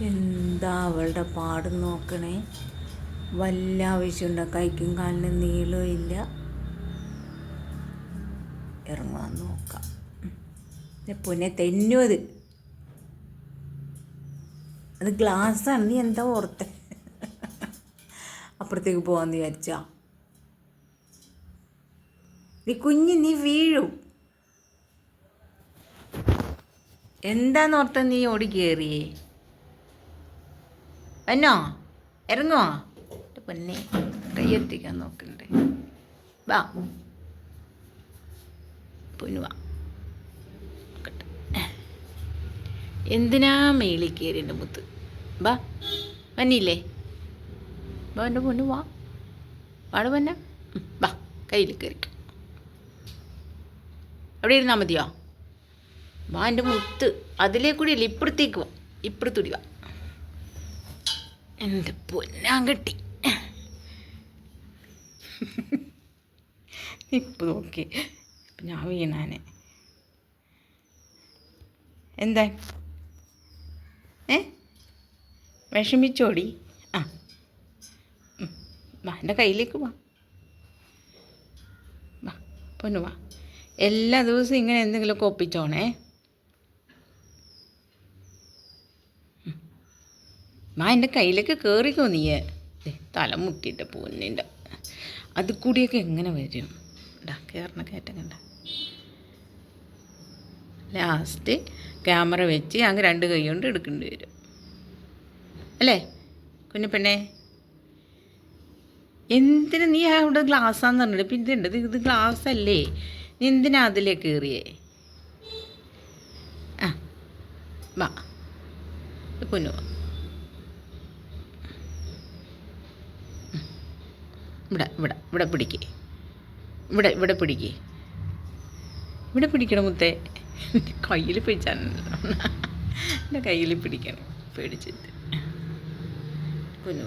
എന്താ അവളുടെ പാട് നോക്കണേ. വല്ല ആവശ്യമുണ്ടോ? കൈക്കും കാലിനും നീളവും ഇല്ല. ഇറങ്ങാൻ നോക്കാം. പൊന്നെ തെന്നും അത് ഗ്ലാസ്സാണ്. നീ എന്താ ഓർത്തെ? അപ്പുറത്തേക്ക് പോകാമെന്ന് വിചാരിച്ചാ? നീ നീ വീഴും. എന്താന്നോർത്ത നീ ഓടി കയറിയേ? എന്നോ ഇറങ്ങുവാ? പൊന്നെ കയ്യെത്തിക്കാൻ നോക്കണ്ടേ? വാ പൊന്നുവാ. എന്തിനാ മേളിൽ കയറി എൻ്റെ മുത്ത്? വാ വന്നില്ലേ? വാ എൻ്റെ പൊന്നു വാ. വാട് പൊന്ന. വാ കയ്യിൽ കയറിക്കും. അവിടെ ഇരുന്നാൽ മതിയോ? വാ എൻ്റെ മുത്ത്. അതിലേ കൂടിയല്ലേ, ഇപ്പുറത്തേക്ക് വാ. ഇപ്പുറത്തൂടി വാ എൻ്റെ പൊന്നാങ്കട്ടി. ഇപ്പം നോക്കി ഇപ്പം ഞാൻ വീണാനെ. എന്താ വിഷമിച്ചോടി? ആ വാ എൻ്റെ കയ്യിലേക്ക് വാ. വാ പൊന്നു വാ. എല്ലാ ദിവസവും ഇങ്ങനെ എന്തെങ്കിലുമൊക്കെ ഒപ്പിച്ചോണേ. വാ എൻ്റെ കയ്യിലേക്ക് കയറിക്കോ. നീയെ തല മുട്ടിയിട്ട് പൊന്നിൻ്റെ അത് കൂടിയൊക്കെ എങ്ങനെ വരും? കയറണ കയറ്റം കണ്ട. ലാസ്റ്റ് ക്യാമറ വെച്ച് അങ്ങ് 2 കൈ കൊണ്ട് എടുക്കേണ്ടി വരും അല്ലേ കുഞ്ഞിപ്പെണ്ണേ? എന്തിനു നീ അവിടെ ഗ്ലാസ്സാന്ന് പറഞ്ഞിട്ട് ഇപ്പം ഇതുണ്ട്. ഇത് ഗ്ലാസ് അല്ലേ? നീ എന്തിനാ അതിലേ കയറിയേ? ആ വാ പൊന്നു. ഇവിടെ ഇവിടെ ഇവിടെ പിടിക്കേ. ഇവിടെ ഇവിടെ പിടിക്കേ. ഇവിടെ പിടിക്കണം മുത്തേ. കയ്യിൽ പിടിച്ചാണല്ലോ. എൻ്റെ കയ്യിൽ പിടിക്കണം പേടിച്ചിട്ട്. കുഞ്ഞു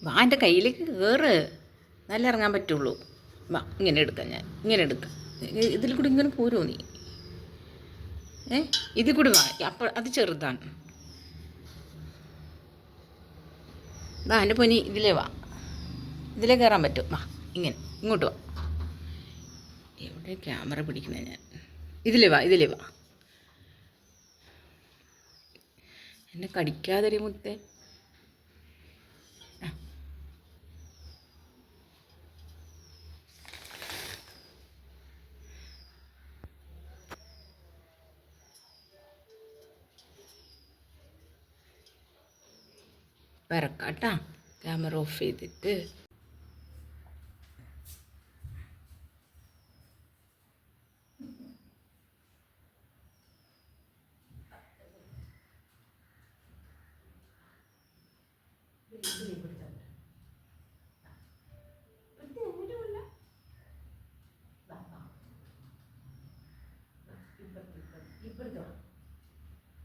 വാ എൻ്റെ കയ്യിലേക്ക് കയറ്. നല്ല ഇറങ്ങാൻ പറ്റുള്ളൂ. വാ ഇങ്ങനെ എടുക്കാം. ഞാൻ ഇങ്ങനെ എടുക്കാം. ഇതിൽ കൂടി ഇങ്ങനെ പോരുമോ നീ? ഇതിൽ കൂടി വാ. അപ്പോൾ അത് ചെറുതാണ്. വാ എൻ്റെ പൊനി, ഇതിലേ വാ. ഇതിലേ കയറാൻ പറ്റും. വാ ഇങ്ങനെ ഇങ്ങോട്ട് വാ. എവിടെ ക്യാമറ പിടിക്കണേ ഞാൻ? ഇതിലേ വാ, ഇതിലേ വാ. എന്നെ കടിക്കാതെ മുത്തേ. വരക്കാട്ടാ. ക്യാമറ ഓഫ് ചെയ്തിട്ട്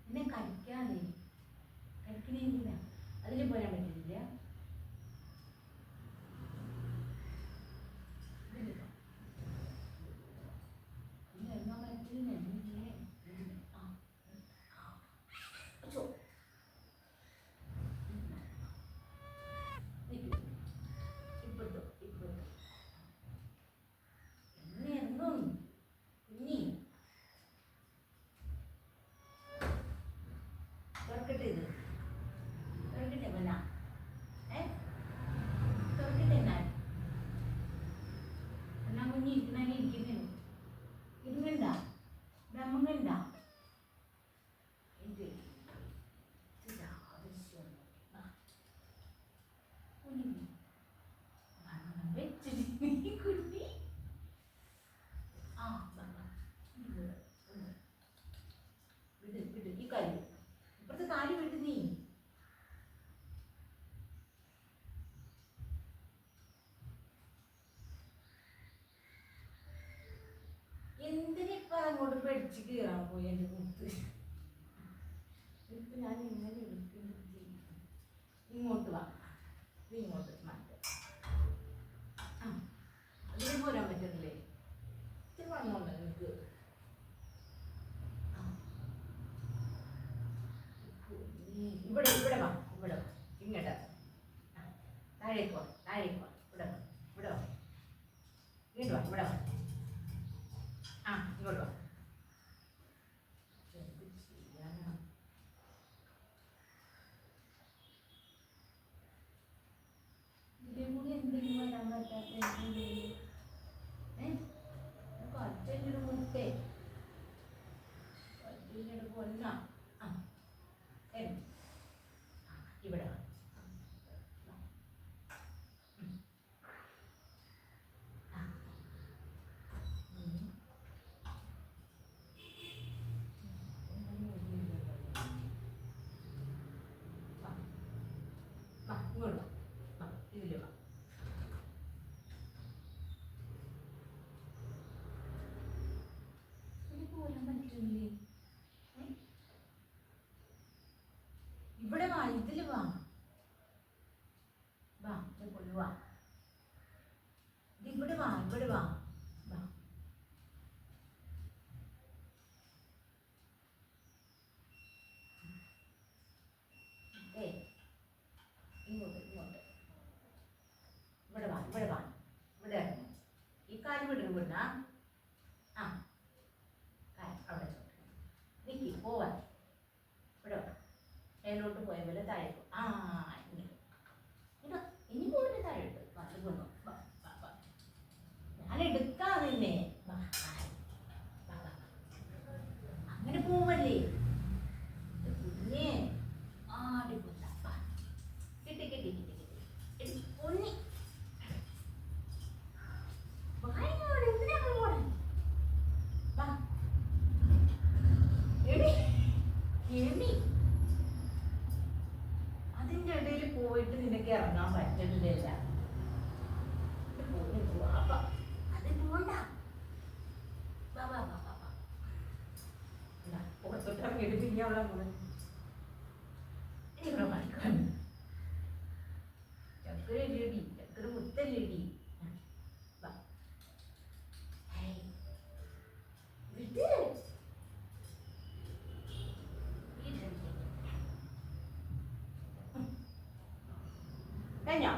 എന്നെ കളിക്കാതെ കളിക്കണേന്നില്ല. അതിൽ പോരാൻ പറ്റില്ല. ഇപ്പുറത്തെ കാലി വിട്ട് നീ. എന്തിനിപ്പ അങ്ങോട്ട് പഠിച്ച് കയറാൻ പോയി എൻ്റെ മുത്ത്? ഇപ്പൊ ഞാൻ ഇങ്ങനെ എടുക്കുന്നത്. ഇങ്ങോട്ട് വാ. ഇങ്ങോട്ട് മാറ്റുക. ആ അതിന് പോരാൻ പറ്റുന്നില്ലേ? ഇത്തിരി വണ്ണമുണ്ട് നിങ്ങൾക്ക്. ഇവിടെ ഇവിടെ വാ, ഇവിടെ വാ, ഇങ്ങോട്ട് താഴേക്ക് വാ, താഴേക്ക് വാ, ഇവിടെ വാ, ഇവിടെ വാ, ഇങ്ങോട്ട് വാ, ഇവിടെ വാ, ആ ഇങ്ങോട്ട് വാ. എന്തെങ്കിലും വരാൻ പറ്റാത്ത അച്ഛൻ്റെ മുത്തേ അച്ഛൻ്റെ പൊന്ന. ആ ഇവിടെ ഇങ്ങോട്ട് വാ, ഇതിൽ വാ. പോരാൻ പറ്റില്ലേ? ഇവിടെ വാ, ഇതിൽ വാ, വാ പൊന്നു വാ, ഇവിടെ വാ, ഇവിടെ വാ, വാ. ഇങ്ങോട്ട് ഇങ്ങോട്ട് ഇവിടെ വാ, ഇവിടെ വാ, ഇവിടെ ഇറങ്ങി ഈ കാല് വിടണം വിടണ. ആ അവിടെ നിൽക്കി പോവാൻ. ഇവിടെ മേലോട്ട് പോയ പോലെ താഴെ പോ. ആ ഇതാ ഇനി പോലെ താഴെ ഇട്ട് വന്ന് കൊണ്ടു. ഞാൻ എടുക്കാം നിന്നെ. അങ്ങനെ പോവല്ലേ കുഞ്ഞേ. ആടിപ്പോല്ല കിട്ടി കിട്ടി കിട്ടി കിട്ടി പൊന്നി. അതിൻ്റെ ഇടയിൽ പോയിട്ട് നിനക്ക് ഇറങ്ങാൻ പറ്റുന്നില്ല. അത് പോണ്ട. പുറത്തോട്ട് ഇറങ്ങിയിട്ട് പിന്നെ അവളെ ഇവിടെ മറക്കാൻ ചക്കര ഇല്ലടി, ചക്കര മുത്തല്ലടി. കഴിഞ്ഞോ?